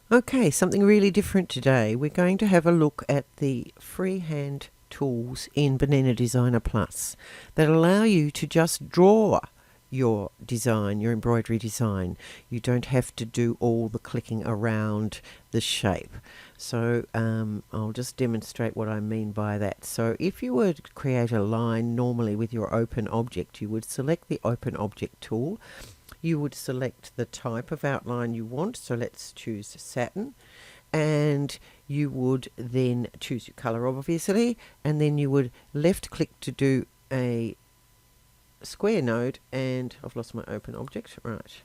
Okay, something really different today. We're going to have a look at the freehand tools in Bernina Designer Plus that allow you to just draw your design, your embroidery design. You don't have to do all the clicking around the shape. So I'll just demonstrate what I mean by that. So if you were to create a line normally with your open object, you would select the open object tool. You would select the type of outline you want, so let's choose satin, and you would then choose your color obviously, and then you would left click to do a square node, and I've lost my open object, right.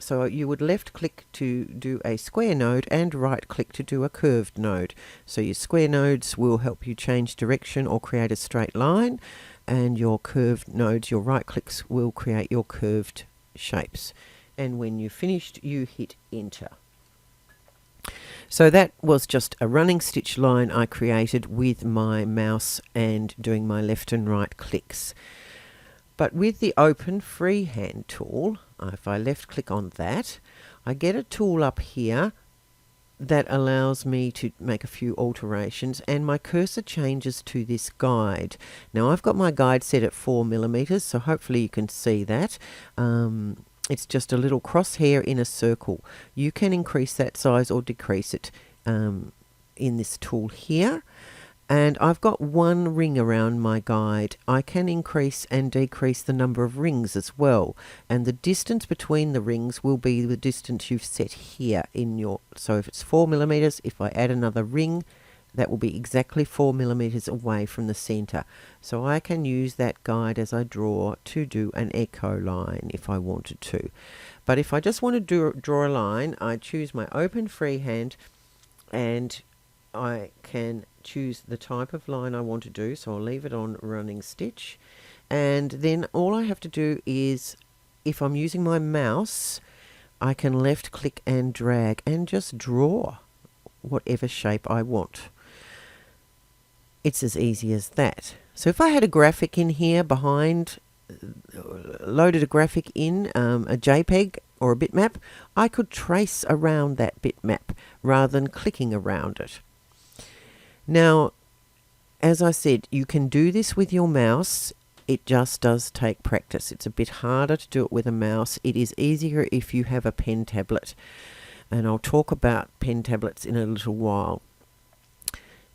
So you would left click to do a square node and right click to do a curved node. So your square nodes will help you change direction or create a straight line, and your curved nodes, your right clicks, will create your curved shapes. And when you've finished, you hit enter. So that was just a running stitch line I created with my mouse and doing my left and right clicks. But with the open freehand tool, if I left click on that, I get a tool up here that allows me to make a few alterations, and my cursor changes to this guide. Now I've got my guide set at 4mm, so hopefully you can see that. It's just a little crosshair in a circle. You can increase that size or decrease it in this tool here. And I've got one ring around my guide. I can increase and decrease the number of rings as well. And the distance between the rings will be the distance you've set here in your... So if it's 4mm, if I add another ring, that will be exactly 4mm away from the center. So I can use that guide as I draw to do an echo line if I wanted to. But if I just want to draw a line, I choose my open freehand, and I can choose the type of line I want to do, so I'll leave it on running stitch, and then all I have to do is, if I'm using my mouse, I can left click and drag and just draw whatever shape I want. It's as easy as that. So if I had a graphic in here behind, loaded a graphic in, a JPEG or a bitmap, I could trace around that bitmap rather than clicking around it. Now, as I said, you can do this with your mouse. It just does take practice. It's a bit harder to do it with a mouse. It is easier if you have a pen tablet. And I'll talk about pen tablets in a little while.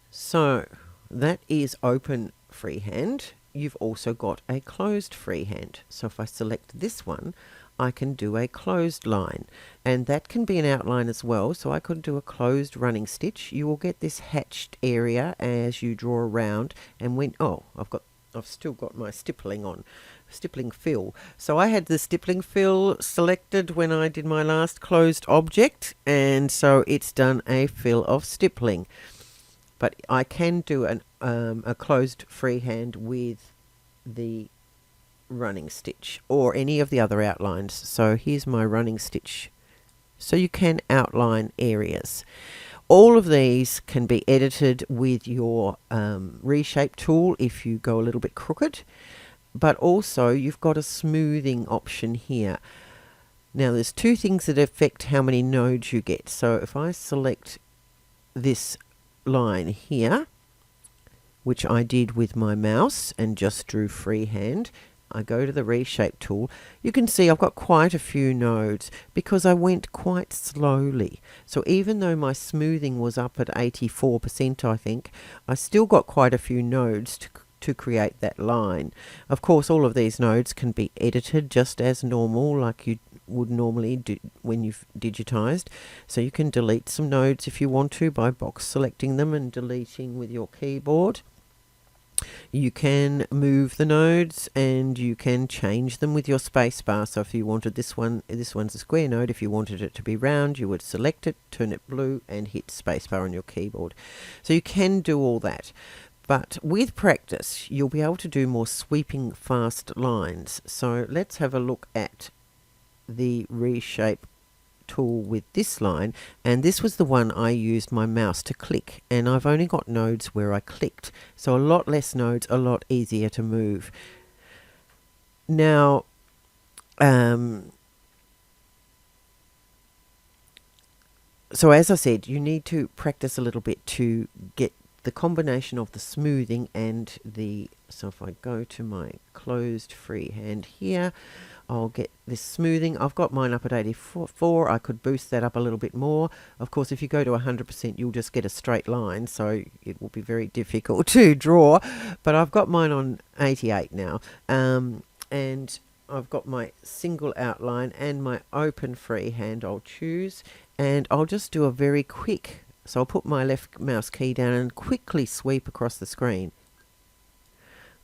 So, that is open freehand. You've also got a closed freehand. So if I select this one, I can do a closed line, and that can be an outline as well. So I could do a closed running stitch. You will get this hatched area as you draw around, and when I've still got my stippling on, stippling fill. So I had the stippling fill selected when I did my last closed object, and so it's done a fill of stippling. But I can do a closed freehand with the running stitch or any of the other outlines. So here's my running stitch. So you can outline areas. All of these can be edited with your reshape tool if you go a little bit crooked, but also you've got a smoothing option here. Now there's two things that affect how many nodes you get. So if I select this line here, which I did with my mouse and just drew freehand, I go to the reshape tool, you can see I've got quite a few nodes because I went quite slowly. So even though my smoothing was up at 84%, I think, I still got quite a few nodes to create that line. Of course, all of these nodes can be edited just as normal, like you would normally do when you've digitized. So you can delete some nodes if you want to by box selecting them and deleting with your keyboard. You can move the nodes and you can change them with your spacebar. So if you wanted this one's a square node. If you wanted it to be round, you would select it, turn it blue, and hit spacebar on your keyboard. So you can do all that. But with practice, you'll be able to do more sweeping, fast lines. So let's have a look at the reshape tool with this line, and this was the one I used my mouse to click, and I've only got nodes where I clicked, so a lot less nodes, a lot easier to move. Now So as I said, you need to practice a little bit to get the combination of the smoothing and the, so if I go to my closed freehand here, I'll get this smoothing. I've got mine up at 84. I could boost that up a little bit more. Of course, if you go to 100%, you'll just get a straight line, so it will be very difficult to draw. But I've got mine on 88 now. And I've got my single outline and my open freehand I'll choose. And I'll just do a very quick, so I'll put my left mouse key down and quickly sweep across the screen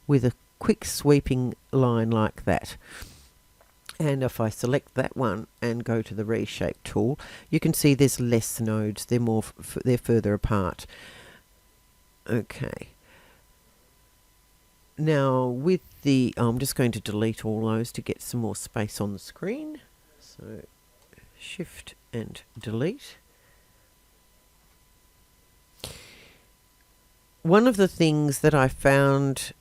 with a quick sweeping line like that. And if I select that one and go to the reshape tool, you can see there's less nodes. They're further apart. Okay. Now with the, I'm just going to delete all those to get some more space on the screen. So Shift and delete. One of the things that I found,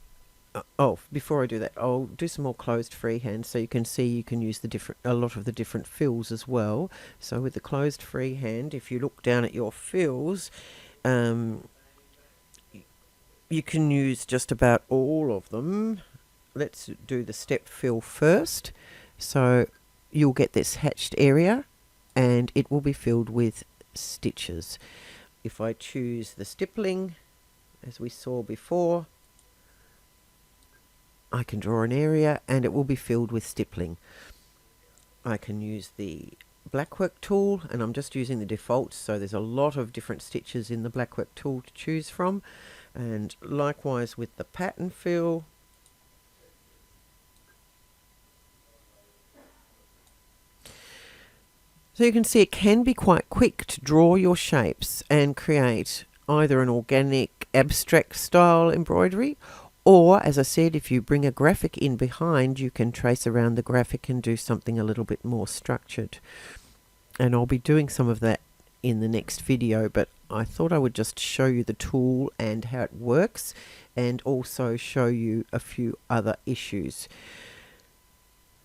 before I do that, I'll do some more closed freehand so you can see you can use a lot of the different fills as well. So with the closed freehand, if you look down at your fills, you can use just about all of them. Let's do the step fill first. So you'll get this hatched area and it will be filled with stitches. If I choose the stippling, as we saw before, I can draw an area and it will be filled with stippling. I can use the blackwork tool, and I'm just using the defaults, so there's a lot of different stitches in the blackwork tool to choose from. And likewise with the pattern fill. So you can see it can be quite quick to draw your shapes and create either an organic abstract style embroidery, or as I said, if you bring a graphic in behind, you can trace around the graphic and do something a little bit more structured. And I'll be doing some of that in the next video, but I thought I would just show you the tool and how it works, and also show you a few other issues.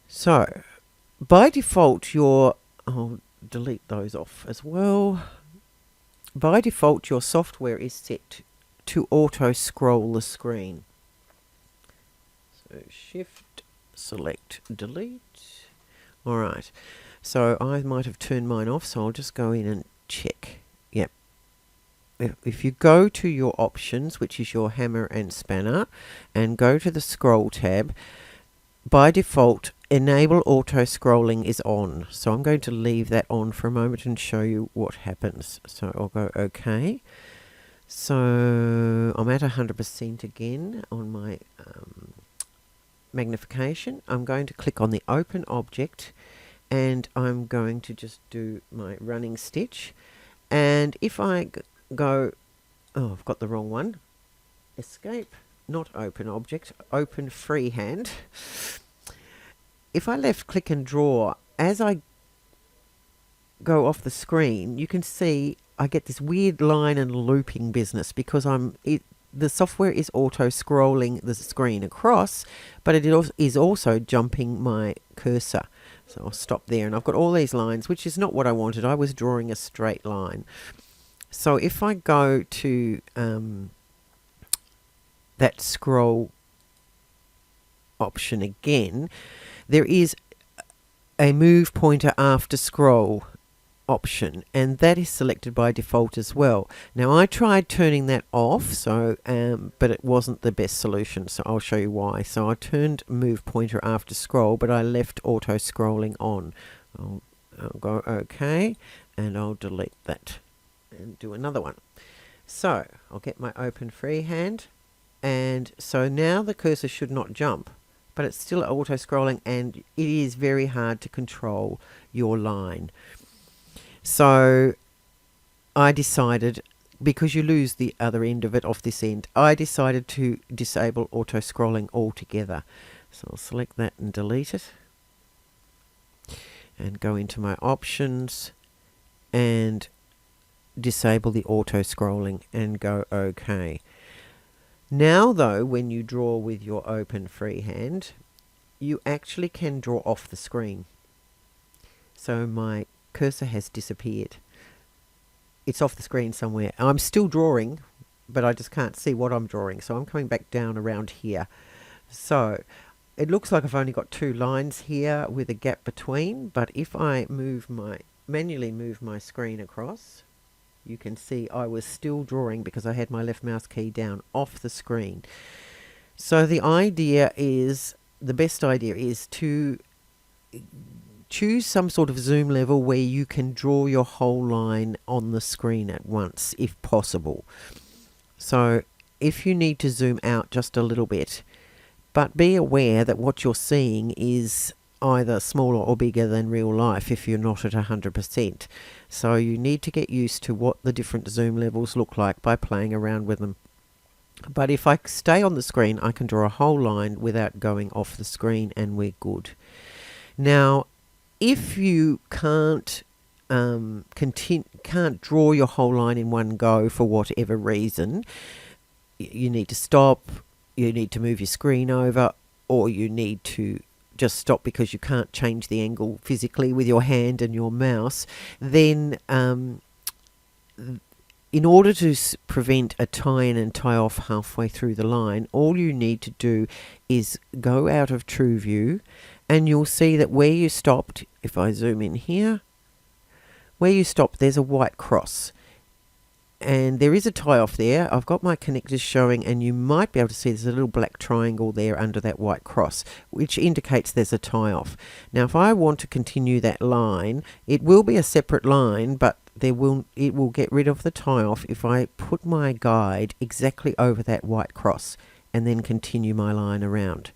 So by default, I'll delete those off as well. By default, your software is set to auto scroll the screen. So Shift, select, delete. All right. So I might have turned mine off, so I'll just go in and check. Yep. If you go to your options, which is your hammer and spanner, and go to the scroll tab, by default, enable auto scrolling is on. So I'm going to leave that on for a moment and show you what happens. So I'll go OK. So I'm at 100% again on my magnification. I'm going to click on the open object, and I'm going to just do my running stitch. And if I go, I've got the wrong one. Escape, not open object, open freehand. If I left click and draw, as I go off the screen, you can see I get this weird line and looping business because the software is auto scrolling the screen across, but it is also jumping my cursor. So I'll stop there, and I've got all these lines, which is not what I wanted. I was drawing a straight line. So if I go to that scroll option again, there is a move pointer after scroll option, and that is selected by default as well. Now I tried turning that off, so but it wasn't the best solution, so I'll show you why. So I turned move pointer after scroll, but I left auto scrolling on. I'll go OK, and I'll delete that and do another one. So I'll get my open freehand, and so now the cursor should not jump, but it's still auto scrolling, and it is very hard to control your line. So I decided, because you lose the other end of it off this end, I decided to disable auto scrolling altogether. So I'll select that and delete it, and go into my options and disable the auto scrolling and go OK. Now though, when you draw with your open freehand, you actually can draw off the screen. So my cursor has disappeared. it's off the screen somewhere. I'm still drawing, but I just can't see what I'm drawing. So I'm coming back down around here. So it looks like I've only got 2 lines here with a gap between, but if I manually move my screen across, you can see I was still drawing because I had my left mouse key down off the screen. So the best idea is to choose some sort of zoom level where you can draw your whole line on the screen at once, if possible. So if you need to zoom out just a little bit, but be aware that what you're seeing is either smaller or bigger than real life if you're not at 100%. So you need to get used to what the different zoom levels look like by playing around with them. But if I stay on the screen, I can draw a whole line without going off the screen, and we're good. Now, if you can't draw your whole line in one go for whatever reason, you need to stop, you need to move your screen over, or you need to just stop because you can't change the angle physically with your hand and your mouse, then in order to prevent a tie-in and tie-off halfway through the line, all you need to do is go out of True View, and you'll see that where you stopped, if I zoom in here, where you stopped, there's a white cross. And there is a tie-off there. I've got my connectors showing, and you might be able to see there's a little black triangle there under that white cross, which indicates there's a tie-off. Now, if I want to continue that line, it will be a separate line, but it will get rid of the tie-off if I put my guide exactly over that white cross and then continue my line around.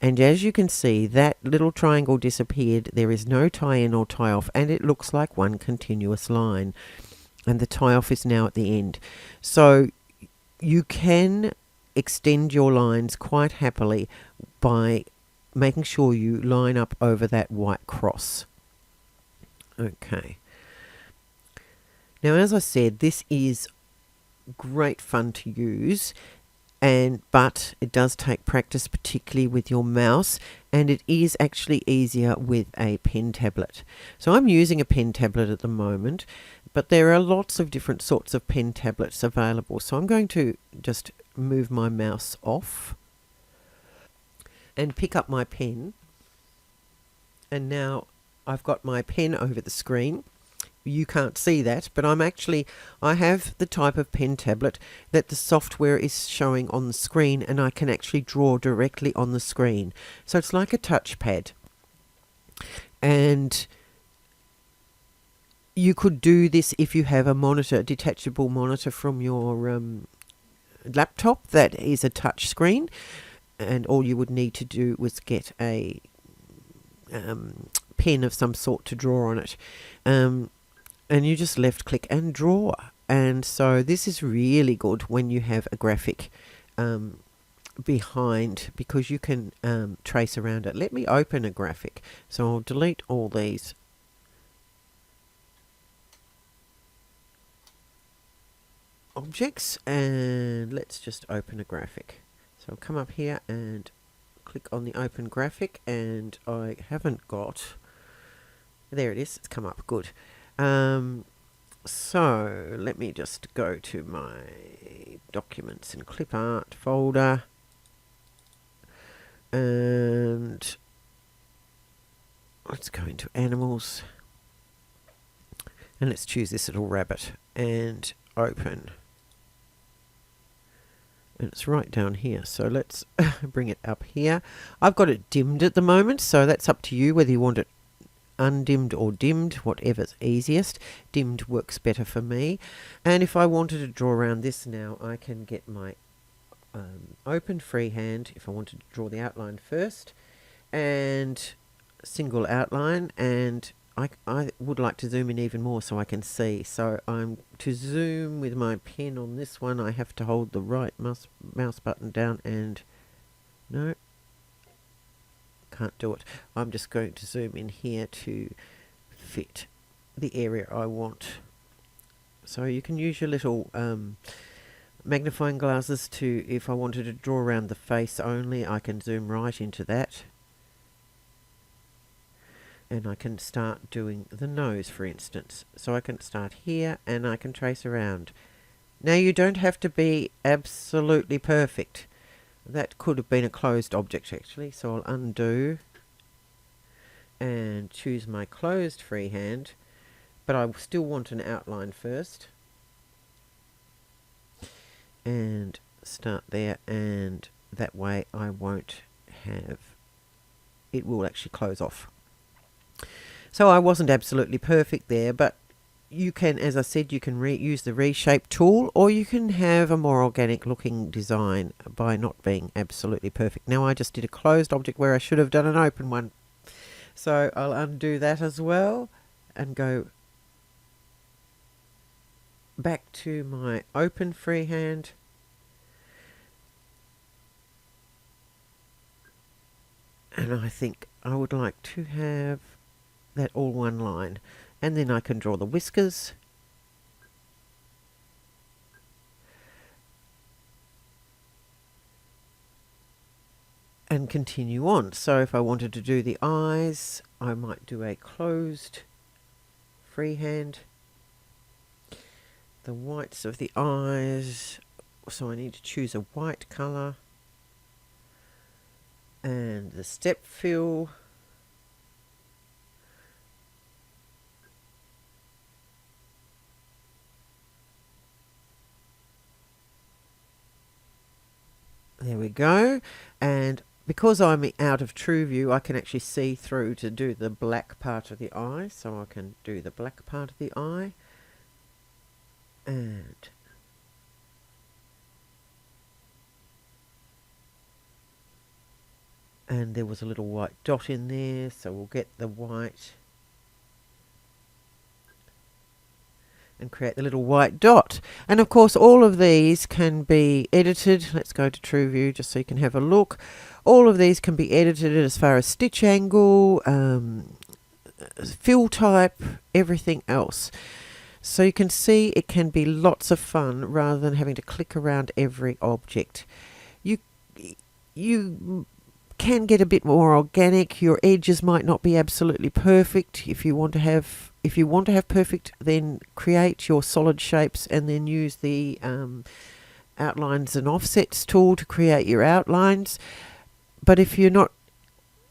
And as you can see, that little triangle disappeared. There is no tie-in or tie-off, and it looks like one continuous line. And the tie-off is now at the end. So you can extend your lines quite happily by making sure you line up over that white cross. Okay. Now, as I said, this is great fun to use, but it does take practice, particularly with your mouse, and it is actually easier with a pen tablet. So I'm using a pen tablet at the moment, but there are lots of different sorts of pen tablets available. So I'm going to just move my mouse off and pick up my pen. And now I've got my pen over the screen. You can't see that, but I have the type of pen tablet that the software is showing on the screen, and I can actually draw directly on the screen. So it's like a touchpad. And you could do this if you have a detachable monitor from your laptop that is a touch screen, and all you would need to do was get a pen of some sort to draw on it. And you just left click and draw. And so this is really good when you have a graphic behind, because you can trace around it. Let me open a graphic. So I'll delete all these objects, and let's just open a graphic. So I'll come up here and click on the open graphic, and I haven't got, there it is, it's come up, good. So let me just go to my documents and clip art folder, and let's go into animals, and let's choose this little rabbit and open. And it's right down here, so let's bring it up here. I've got it dimmed at the moment, so that's up to you whether you want it undimmed or dimmed, whatever's easiest. Dimmed works better for me. And if I wanted to draw around this now, I can get my open freehand if I wanted to draw the outline first, and single outline, and I would like to zoom in even more so I can see. So to zoom with my pen on this one, I have to hold the right mouse button down, and no, can't do it. I'm just going to zoom in here to fit the area I want. So you can use your little magnifying glasses to, if I wanted to draw around the face only, I can zoom right into that. And I can start doing the nose, for instance. So I can start here and I can trace around. Now you don't have to be absolutely perfect. That could have been a closed object actually, so I'll undo and choose my closed freehand, but I still want an outline first. And start there, and that way I won't have, it will actually close off. So I wasn't absolutely perfect there, but you can, as I said, you can use the reshape tool, or you can have a more organic looking design by not being absolutely perfect. Now I just did a closed object where I should have done an open one. So I'll undo that as well and go back to my open freehand. And I think I would like to have that all one line. And then I can draw the whiskers. And continue on. So if I wanted to do the eyes, I might do a closed freehand. The whites of the eyes, so I need to choose a white colour. And the step fill. There we go. And because I'm out of true view, I can actually see through to do the black part of the eye. So I can do the black part of the eye. And there was a little white dot in there, so we'll get the white and create the little white dot. And of course all of these can be edited. Let's go to true view just so you can have a look. All of these can be edited as far as stitch angle, fill type, everything else. So you can see it can be lots of fun rather than having to click around every object. You can get a bit more organic. Your edges might not be absolutely perfect. If you want to have perfect, then create your solid shapes and then use the outlines and offsets tool to create your outlines. But if you're not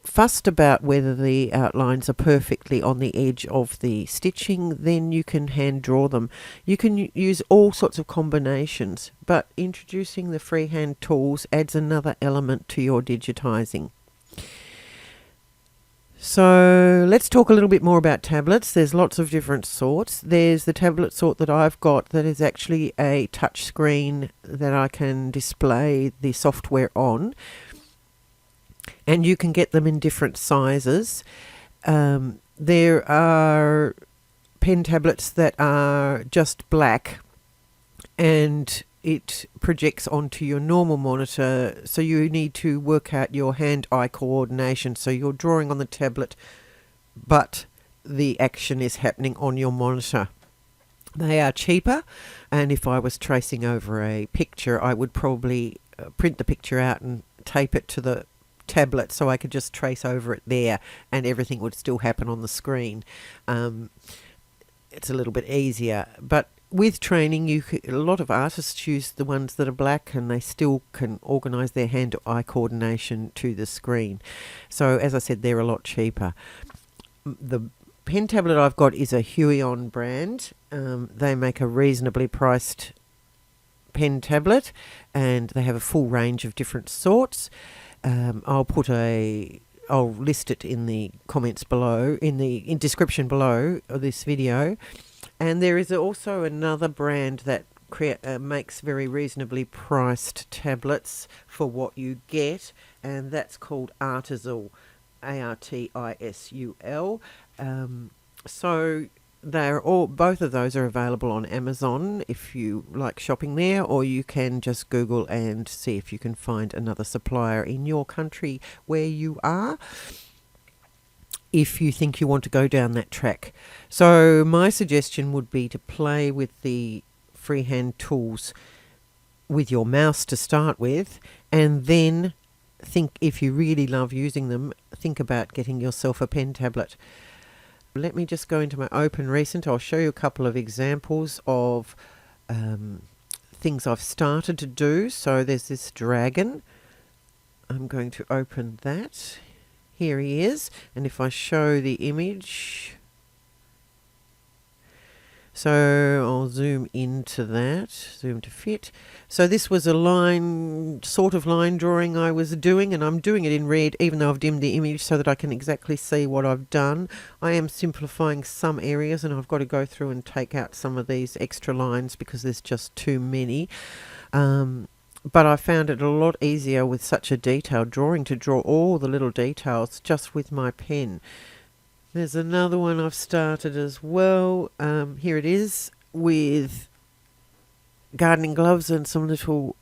fussed about whether the outlines are perfectly on the edge of the stitching, then you can hand draw them. You can use all sorts of combinations, but introducing the freehand tools adds another element to your digitizing. So let's talk a little bit more about tablets. There's lots of different sorts. There's the tablet sort that I've got that is actually a touch screen that I can display the software on. And you can get them in different sizes. There are pen tablets that are just black and it projects onto your normal monitor, so you need to work out your hand-eye coordination. So you're drawing on the tablet, but the action is happening on your monitor. They are cheaper, and if I was tracing over a picture, I would probably print the picture out and tape it to the tablet so I could just trace over it there and everything would still happen on the screen. It's a little bit easier, but with training, a lot of artists use the ones that are black and they still can organise their hand-eye coordination to the screen. So as I said, they're a lot cheaper. The pen tablet I've got is a Huion brand. They make a reasonably priced pen tablet and they have a full range of different sorts. I'll list it in the comments below, in the description below of this video. And there is also another brand that makes very reasonably priced tablets for what you get, and that's called Artisul, Artisul. So both of those are available on Amazon if you like shopping there, or you can just Google and see if you can find another supplier in your country where you are, if you think you want to go down that track. So my suggestion would be to play with the freehand tools with your mouse to start with, and then think, if you really love using them, think about getting yourself a pen tablet. Let me just go into my Open Recent. I'll show you a couple of examples of things I've started to do. So there's this dragon. I'm going to open that. Here he is. And if I show the image, so I'll zoom into that, zoom to fit. So this was a sort of line drawing I was doing, and I'm doing it in red even though I've dimmed the image so that I can exactly see what I've done. I am simplifying some areas, and I've got to go through and take out some of these extra lines because there's just too many. But I found it a lot easier with such a detailed drawing to draw all the little details just with my pen. There's another one I've started as well. Here it is with gardening gloves and some little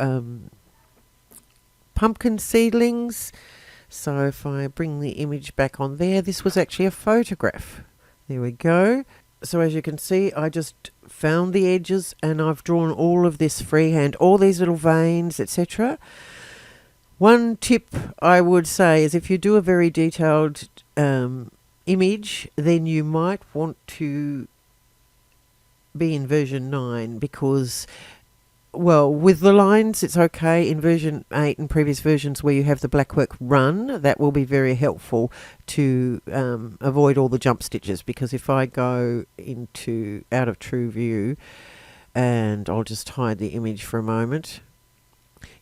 pumpkin seedlings. So if I bring the image back on there, this was actually a photograph. There we go. So as you can see, I just found the edges and I've drawn all of this freehand, all these little veins, etc. One tip I would say is if you do a very detailed image, then you might want to be in version 9 because, well, with the lines it's okay. In version 8 and previous versions where you have the blackwork run, that will be very helpful to avoid all the jump stitches, because if I go into out of true view, and I'll just hide the image for a moment,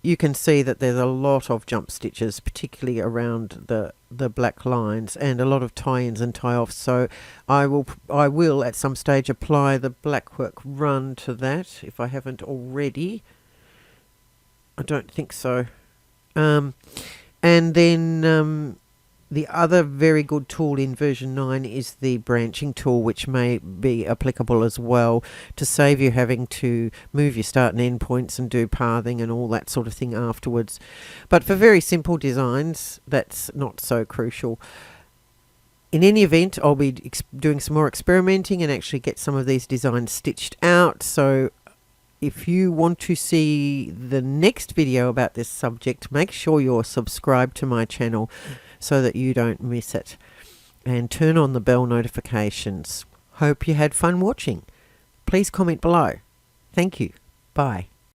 you can see that there's a lot of jump stitches, particularly around the black lines, and a lot of tie-ins and tie-offs. So I will at some stage apply the blackwork run to that if I haven't already. I don't think so. And then the other very good tool in version 9 is the branching tool, which may be applicable as well to save you having to move your start and end points and do pathing and all that sort of thing afterwards. But for very simple designs, that's not so crucial. In any event, I'll be doing some more experimenting and actually get some of these designs stitched out. So if you want to see the next video about this subject, make sure you're subscribed to my channel so that you don't miss it, and turn on the bell notifications. Hope you had fun watching. Please comment below. Thank you. Bye.